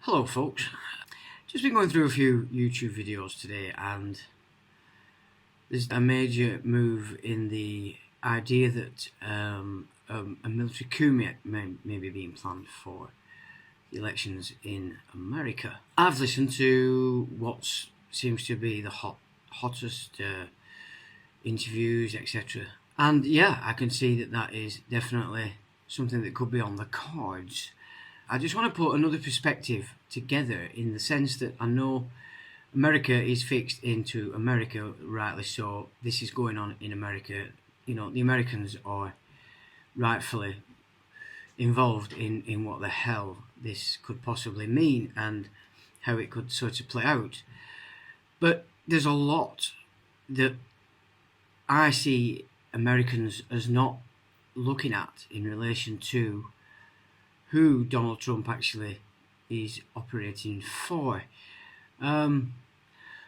Hello folks, just been going through a few YouTube videos today, and there's a major move in the idea that a military coup may be being planned for the elections in America. I've listened to what seems to be the hottest interviews, etc. And yeah, I can see that is definitely something that could be on the cards. I just want to put another perspective together, in the sense that I know America is fixed into America, rightly so. This is going on in America. You know, the Americans are rightfully involved in what the hell this could possibly mean and how it could sort of play out. But there's a lot that I see Americans as not looking at in relation to who Donald Trump actually is operating for. So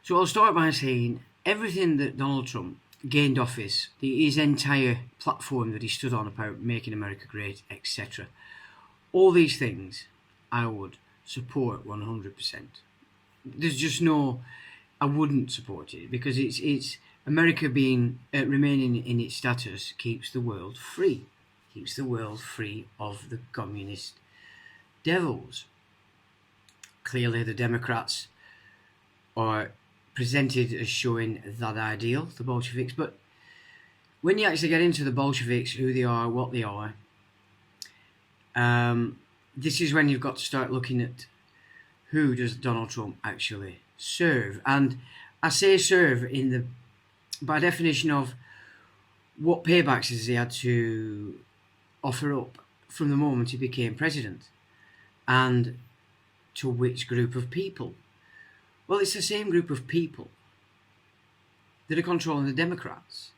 I'll start by saying everything that Donald Trump gained office, his entire platform that he stood on about making America great, etc. All these things I would support 100%. There's just no, I wouldn't support it, because it's America being remaining in its status keeps the world free. Keeps the world free of the communist devils. Clearly the Democrats are presented as showing that ideal, the Bolsheviks, but when you actually get into the Bolsheviks, who they are, what they are, this is when you've got to start looking at who does Donald Trump actually serve. And I say serve by definition of what paybacks has he had to offer up from the moment he became president, and to which group of people. Well, it's the same group of people that are controlling the Democrats.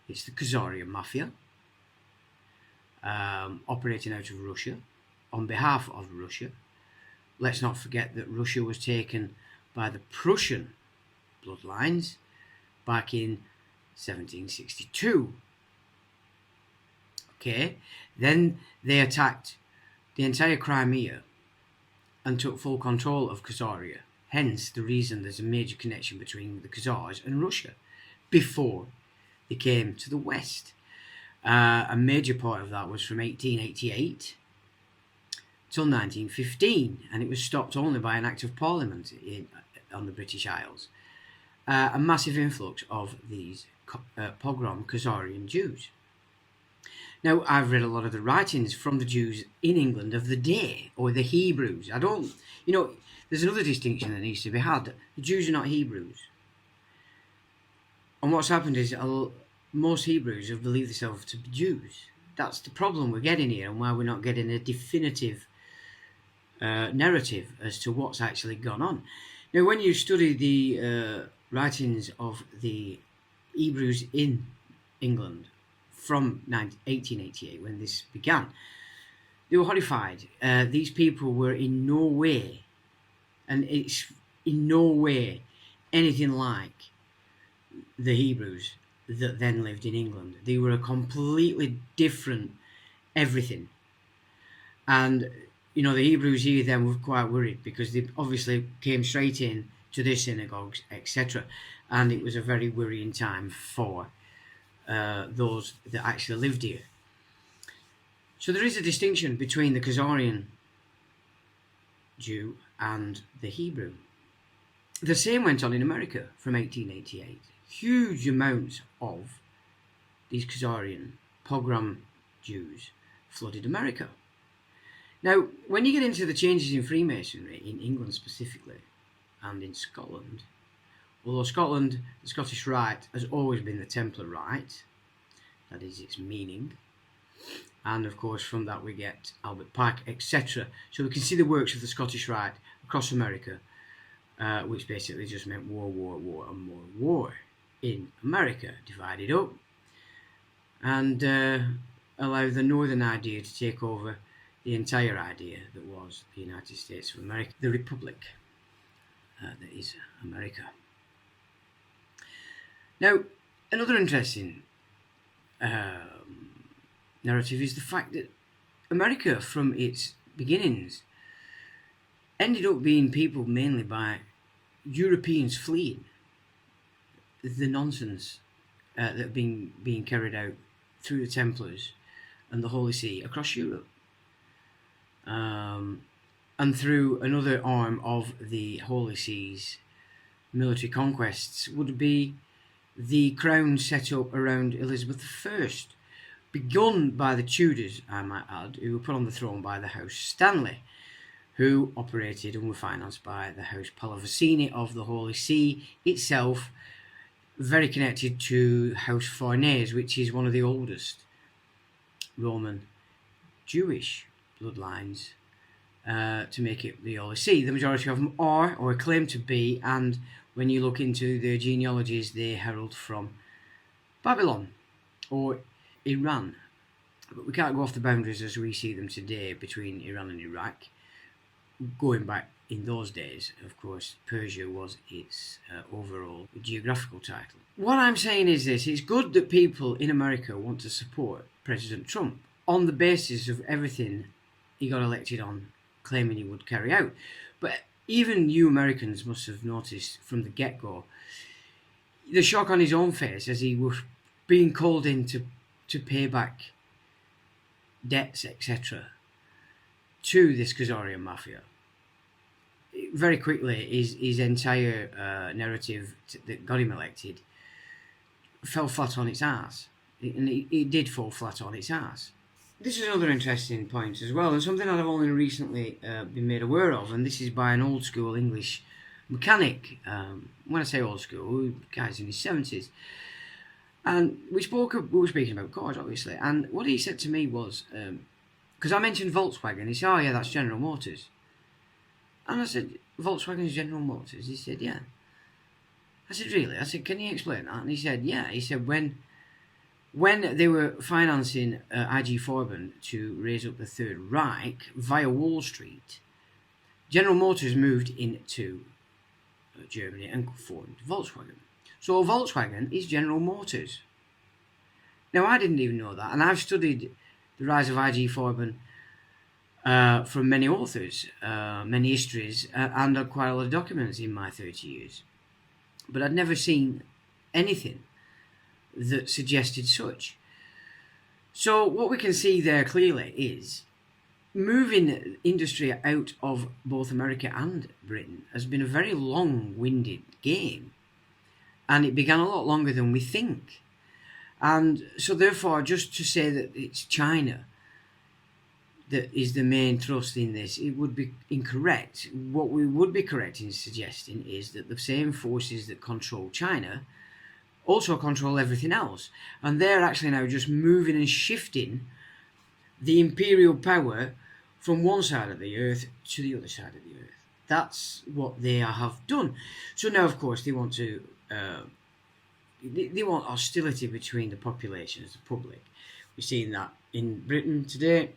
It's the Khazarian mafia, operating out of Russia on behalf of Russia. Let's not forget that Russia was taken by the Prussian bloodlines back in 1762. Okay, then they attacked the entire Crimea and took full control of Khazaria. Hence the reason there's a major connection between the Khazars and Russia before they came to the West. A major part of that was from 1888 till 1915, and it was stopped only by an act of parliament on the British Isles. A massive influx of these pogrom Khazarian Jews. Now, I've read a lot of the writings from the Jews in England of the day, or the Hebrews. There's another distinction that needs to be had. The Jews are not Hebrews. And what's happened is most Hebrews have believed themselves to be Jews. That's the problem we're getting here, and why we're not getting a definitive narrative as to what's actually gone on. Now, when you study the writings of the Hebrews in England from 1888, when this began, they were horrified. These people were in no way, and it's in no way anything like the Hebrews that then lived in England. They were a completely different everything. And, the Hebrews here then were quite worried, because they obviously came straight in to their synagogues, etc. And it was a very worrying time for those that actually lived here. So there is a distinction between the Khazarian Jew and the Hebrew. The same went on in America from 1888. Huge amounts of these Khazarian pogrom Jews flooded America. Now, when you get into the changes in Freemasonry in England specifically, and in Scotland, although Scotland, the Scottish Rite, has always been the Templar Rite, that is its meaning, and of course from that we get Albert Pike, etc. So we can see the works of the Scottish Rite across America, which basically just meant war, and more war in America, divided up, and allow the Northern idea to take over the entire idea that was the United States of America, the Republic that is America. Now, another interesting narrative is the fact that America, from its beginnings, ended up being peopled mainly by Europeans fleeing the nonsense that had been being carried out through the Templars and the Holy See across Europe. And through another arm of the Holy See's military conquests would be the crown set up around Elizabeth I, begun by the Tudors, I might add, who were put on the throne by the House Stanley, who operated and were financed by the House Pallavicini of the Holy See itself, very connected to House Farnese, which is one of the oldest Roman Jewish bloodlines to make it the Holy See. The majority of them are, or claim to be, and when you look into their genealogies, they herald from Babylon or Iran. But we can't go off the boundaries as we see them today between Iran and Iraq. Going back in those days, of course, Persia was its overall geographical title. What I'm saying is this: it's good that people in America want to support President Trump on the basis of everything he got elected on, claiming he would carry out. But even you Americans must have noticed from the get-go the shock on his own face as he was being called in to pay back debts, etc., to this Khazarian mafia. Very quickly, his entire narrative that got him elected fell flat on its ass. And it did fall flat on its ass. This is another interesting point as well, and something that I've only recently been made aware of, and this is by an old school English mechanic. When I say old school, guy's in his 70s. And we were speaking about cars, obviously, and what he said to me was, because I mentioned Volkswagen, he said, "Oh yeah, that's General Motors." And I said, "Volkswagen is General Motors?" He said, "Yeah." I said, "Really?" I said, "Can you explain that?" And he said, "Yeah." He said, when they were financing IG Farben to raise up the Third Reich via Wall Street, General Motors moved into Germany and formed Volkswagen. So Volkswagen is General Motors. Now, I didn't even know that, and I've studied the rise of IG Farben from many authors, many histories, and quite a lot of documents in my 30 years. But I'd never seen anything that suggested such. So what we can see there clearly is moving industry out of both America and Britain has been a very long-winded game, and it began a lot longer than we think. And so therefore, just to say that it's China that is the main thrust in this, it would be incorrect. What we would be correct in suggesting is that the same forces that control China also control everything else, and they're actually now just moving and shifting the imperial power from one side of the earth to the other side of the earth. That's what they have done. So now, of course, they want to they want hostility between the populations, the public. We've seen that in Britain today.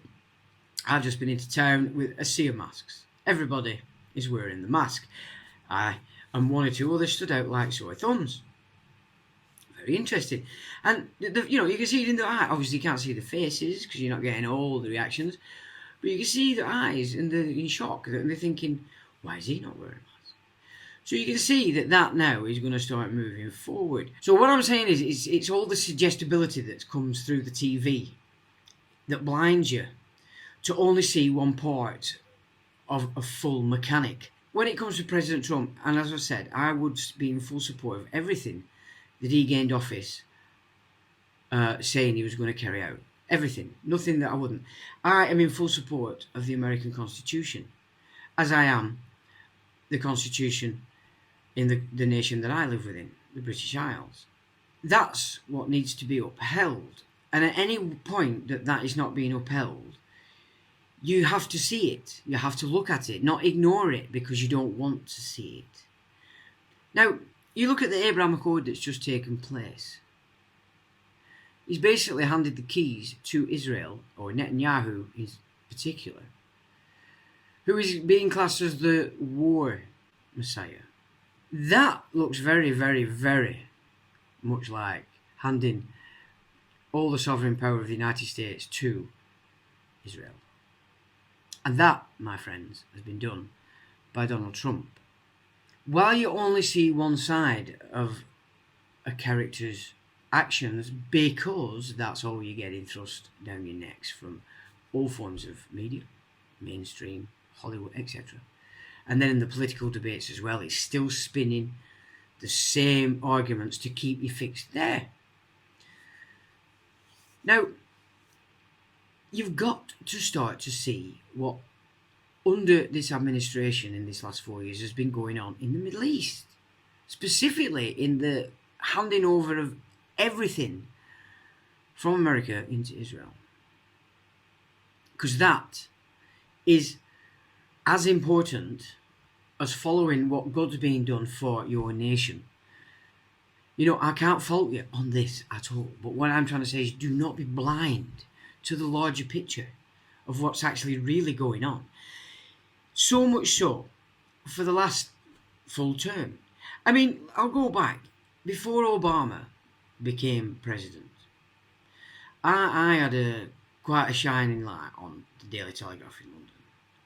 I've just been into town with a sea of masks. Everybody is wearing the mask. And one or two others stood out like sore thumbs. Very interesting. And, you can see it in their eyes. Obviously, you can't see the faces because you're not getting all the reactions. But you can see their eyes, and they're in shock. And they're thinking, why is he not wearing a mask? So you can see that now is going to start moving forward. So what I'm saying is it's all the suggestibility that comes through the TV that blinds you to only see one part of a full mechanic. When it comes to President Trump, and as I said, I would be in full support of everything that he gained office saying he was going to carry out. Everything. Nothing that I wouldn't. I am in full support of the American Constitution, as I am the Constitution in the nation that I live within, the British Isles. That's what needs to be upheld. And at any point that is not being upheld, you have to see it. You have to look at it, not ignore it because you don't want to see it. Now, you look at the Abraham Accord that's just taken place. He's basically handed the keys to Israel, or Netanyahu in particular, who is being classed as the war messiah. That looks very, very, very much like handing all the sovereign power of the United States to Israel. And that, my friends, has been done by Donald Trump, while you only see one side of a character's actions because that's all you're getting thrust down your necks from all forms of media, mainstream, Hollywood, etc. And then in the political debates as well, it's still spinning the same arguments to keep you fixed there. Now, you've got to start to see what under this administration in this last 4 years has been going on in the Middle East, specifically in the handing over of everything from America into Israel, because that is as important as following what God's being done for your nation. You know, I can't fault you on this at all, but what I'm trying to say is do not be blind to the larger picture of what's actually really going on. So much so, for the last full term. I mean, I'll go back. Before Obama became president, I had quite a shining light on the Daily Telegraph in London.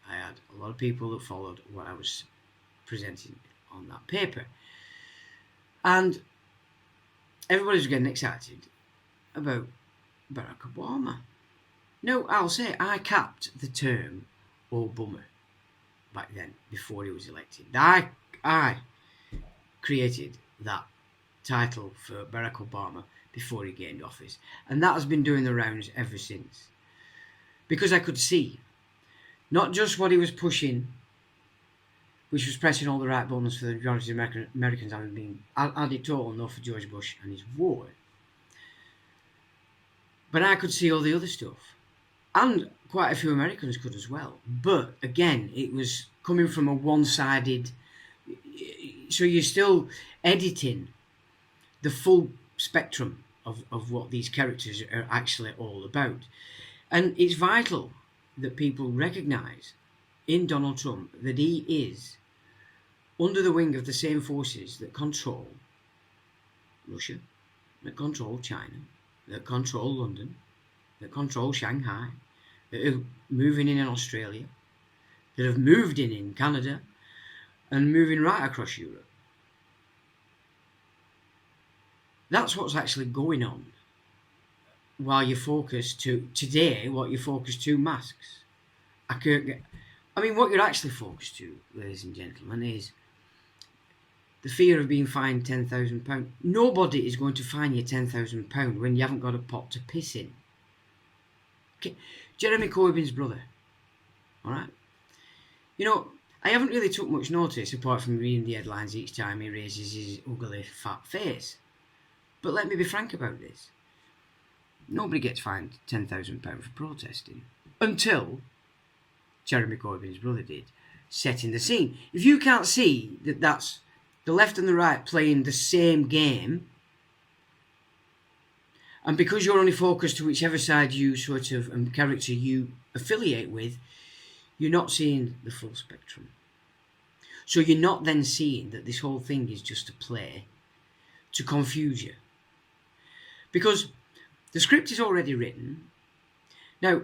I had a lot of people that followed what I was presenting on that paper. And everybody was getting excited about Barack Obama. No, I'll say I capped the term Obama back then, before he was elected. I created that title for Barack Obama before he gained office. And that has been doing the rounds ever since. Because I could see not just what he was pushing, which was pressing all the right buttons for the majority of Americans having been added total no for George Bush and his war, but I could see all the other stuff. And quite a few Americans could as well. But again, it was coming from a one-sided, so you're still editing the full spectrum of what these characters are actually all about. And it's vital that people recognise in Donald Trump that he is under the wing of the same forces that control Russia, that control China, that control London, that control Shanghai, that are moving in Australia, that have moved in Canada, and moving right across Europe. That's what's actually going on while you focus to, today, what you focus to masks. What you're actually focused to, ladies and gentlemen, is the fear of being fined £10,000. Nobody is going to fine you £10,000 when you haven't got a pot to piss in. Okay. Jeremy Corbyn's brother, alright? You know, I haven't really took much notice apart from reading the headlines each time he raises his ugly fat face. But let me be frank about this. Nobody gets fined £10,000 for protesting until Jeremy Corbyn's brother did, setting the scene. If you can't see that that's the left and the right playing the same game, and because you're only focused to whichever side you sort of character you affiliate with, you're not seeing the full spectrum. So you're not then seeing that this whole thing is just a play to confuse you. Because the script is already written. Now,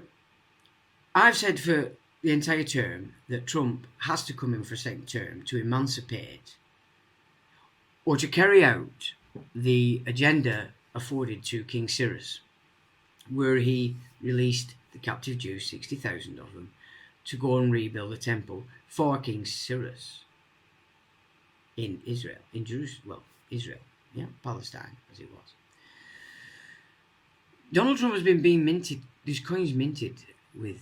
I've said for the entire term that Trump has to come in for a second term to emancipate or to carry out the agenda afforded to King Cyrus, where he released the captive Jews, 60,000 of them, to go and rebuild a temple for King Cyrus in Israel, in Jerusalem, Palestine as it was. Donald Trump has been being minted, these coins minted with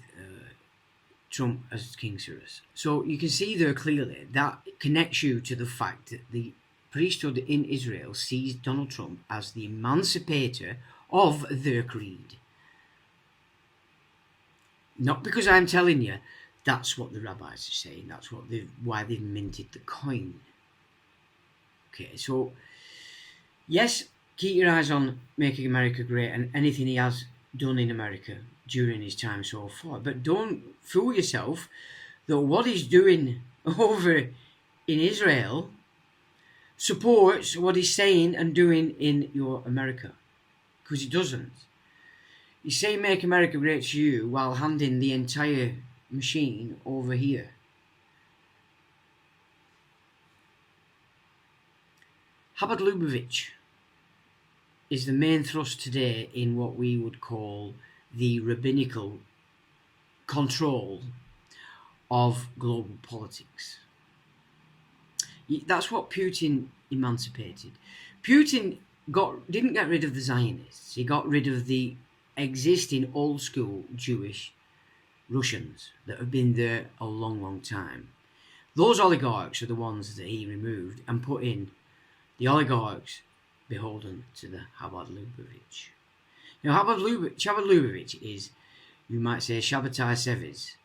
Trump as King Cyrus. So you can see there clearly that connects you to the fact that the priesthood in Israel sees Donald Trump as the emancipator of their creed. Not because I'm telling you that's what the rabbis are saying, that's why they've minted the coin. Okay, so yes, keep your eyes on Making America Great and anything he has done in America during his time so far. But don't fool yourself that what he's doing over in Israel supports what he's saying and doing in your America. Because he doesn't. He's saying Make America Great to you while handing the entire machine over here. Chabad Lubavitch is the main thrust today in what we would call the rabbinical control of global politics. That's what Putin emancipated. Putin didn't get rid of the Zionists. He got rid of the existing old school Jewish Russians that have been there a long, long time. Those oligarchs are the ones that he removed and put in the oligarchs beholden to the Chabad Lubavitch. Now, Chabad Lubavitch is, you might say, Shabbatai Sevi's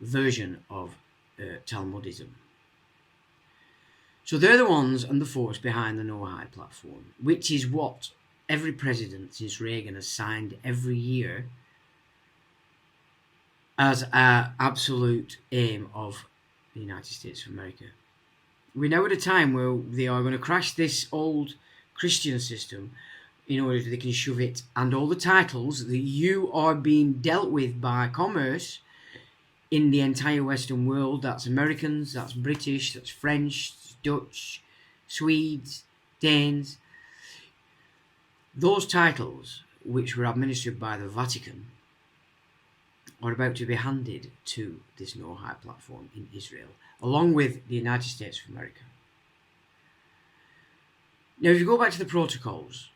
version of Talmudism. So they're the ones and the force behind the No-High platform, which is what every president since Reagan has signed every year as an absolute aim of the United States of America. We're now at a time where they are going to crash this old Christian system in order that they can shove it and all the titles that you are being dealt with by commerce in the entire Western world. That's Americans, that's British, that's French, Dutch, Swedes, Danes. Those titles, which were administered by the Vatican, are about to be handed to this No-High platform in Israel, along with the United States of America. Now, if you go back to the protocols,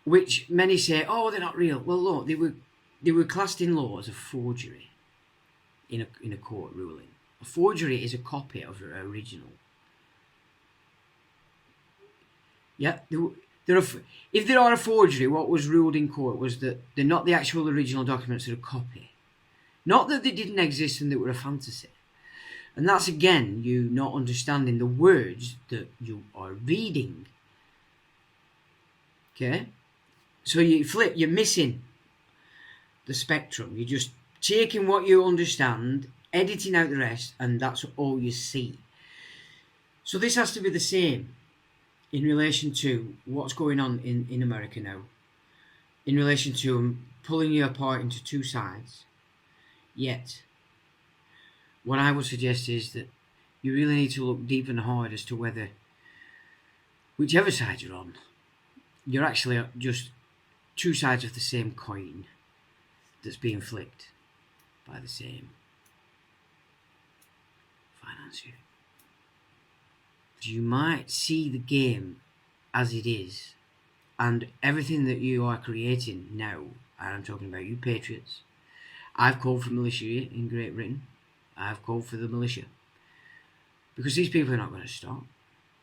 which many say, oh, they're not real. Well, look, they were classed in law as a forgery in a court ruling. A forgery is a copy of an original. Yeah, if there are a forgery, what was ruled in court was that they're not the actual original documents, they're a copy. Not that they didn't exist and they were a fantasy. And that's, again, you not understanding the words that you are reading. Okay? So you're missing the spectrum. You're just taking what you understand, editing out the rest, and that's all you see. So this has to be the same in relation to what's going on in America now, in relation to pulling you apart into two sides. Yet, what I would suggest is that you really need to look deep and hard as to whether, whichever side you're on, you're actually just two sides of the same coin that's being flicked by the same financier. You might see the game as it is, and everything that you are creating now, and I'm talking about you patriots. I've called for militia in Great Britain. I've called for the militia. Because these people are not going to stop.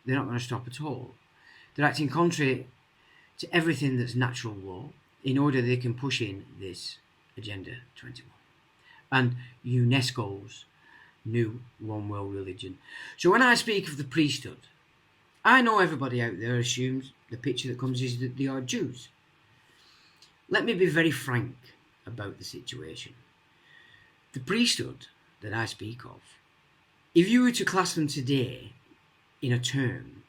They're not going to stop at all. They're acting contrary to everything that's natural law in order they can push in this Agenda 21 and UNESCO's new one world religion. So when I speak of the priesthood, I know everybody out there assumes the picture that comes is that they are Jews. Let me be very frank about the situation. The priesthood that I speak of, if you were to class them today in a term,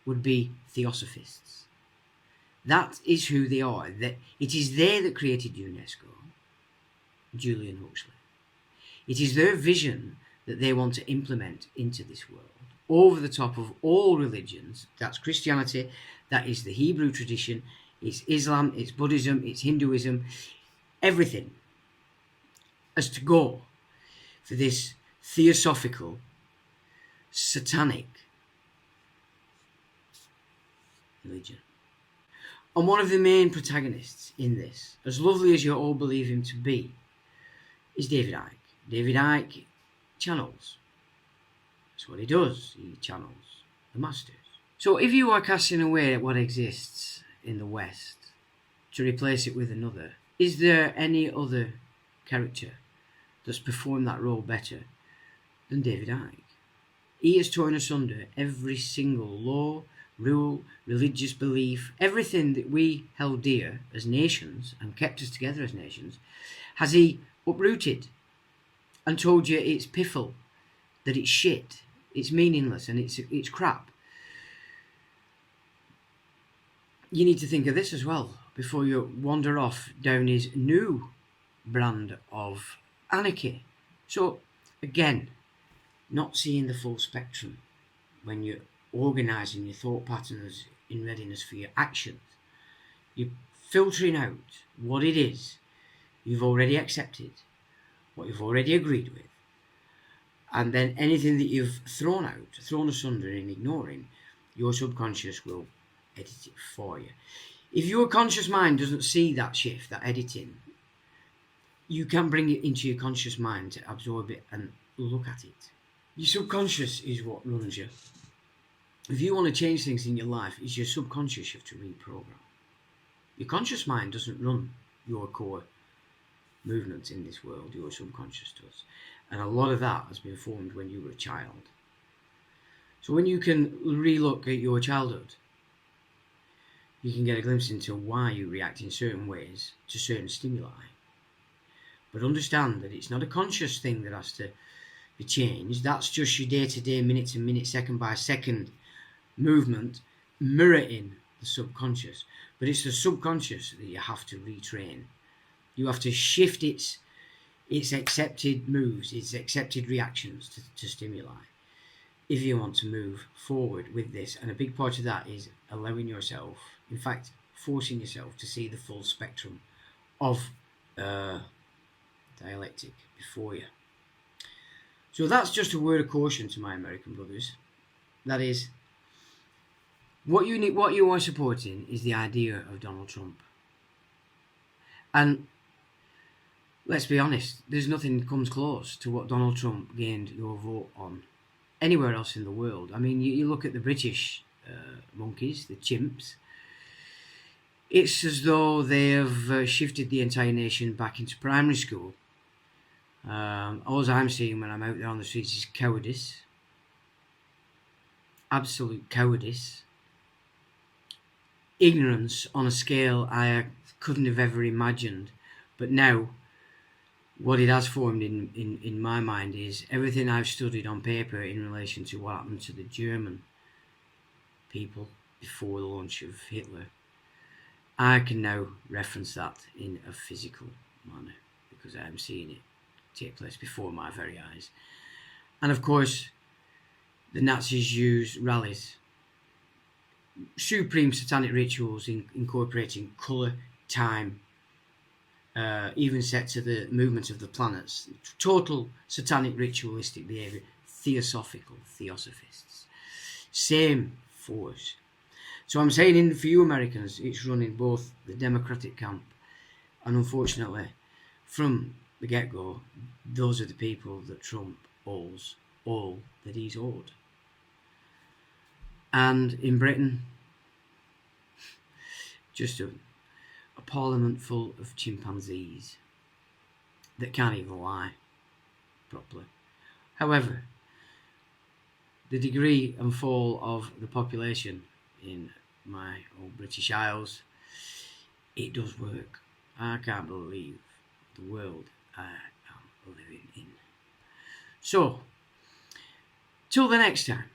would be theosophists. That is who they are. It is they that created UNESCO, Julian Huxley. It is their vision that they want to implement into this world, over the top of all religions. That's Christianity, that is the Hebrew tradition, it's Islam, it's Buddhism, it's Hinduism, everything as to go for this theosophical, satanic religion. And one of the main protagonists in this, as lovely as you all believe him to be, is David Icke. David Icke channels. That's what he does. He channels the masters. So if you are casting away what exists in the West to replace it with another, is there any other character that's performed that role better than David Icke? He has torn asunder every single law, rule, religious belief, everything that we held dear as nations and kept us together as nations, has he uprooted and told you it's piffle, that it's shit, it's meaningless, and it's crap. You need to think of this as well before you wander off down his new brand of anarchy. So, again, not seeing the full spectrum when you're organising your thought patterns in readiness for your actions. You're filtering out what it is you've already accepted, what you've already agreed with, and then anything that you've thrown out, thrown asunder and ignoring, your subconscious will edit it for you. If your conscious mind doesn't see that shift, that editing, you can bring it into your conscious mind to absorb it and look at it. Your subconscious is what runs you. If you want to change things in your life, it's your subconscious you have to reprogram. Your conscious mind doesn't run your core movements in this world, your subconscious does. And a lot of that has been formed when you were a child. So when you can relook at your childhood, you can get a glimpse into why you react in certain ways to certain stimuli. But understand that it's not a conscious thing that has to be changed. That's just your day-to-day, minute-to-minute, second-by-second movement mirroring the subconscious. But it's the subconscious that you have to retrain. You have to shift its accepted moves, its accepted reactions to stimuli, if you want to move forward with this. And a big part of that is allowing yourself, in fact, forcing yourself to see the full spectrum of dialectic before you. So that's just a word of caution to my American brothers. That is, what you are supporting is the idea of Donald Trump. And let's be honest, there's nothing that comes close to what Donald Trump gained your vote on anywhere else in the world. I mean, you look at the British monkeys, the chimps. It's as though they have shifted the entire nation back into primary school. All I'm seeing when I'm out there on the streets is cowardice. Absolute cowardice. Ignorance on a scale I couldn't have ever imagined. But now, what it has formed in my mind is everything I've studied on paper in relation to what happened to the German people before the launch of Hitler. I can now reference that in a physical manner because I'm seeing it take place before my very eyes. And of course, the Nazis used rallies, supreme satanic rituals incorporating colour, time, even set to the movement of the planets, total satanic ritualistic behaviour, theosophical theosophists, same force. So I'm saying for you Americans, it's running both the Democratic camp and unfortunately from the get-go, those are the people that Trump owes all that he's owed. And in Britain, just a parliament full of chimpanzees that can't even lie properly. However, the degree and fall of the population in my old British Isles, it does work. I can't believe the world I am living in. So, till the next time.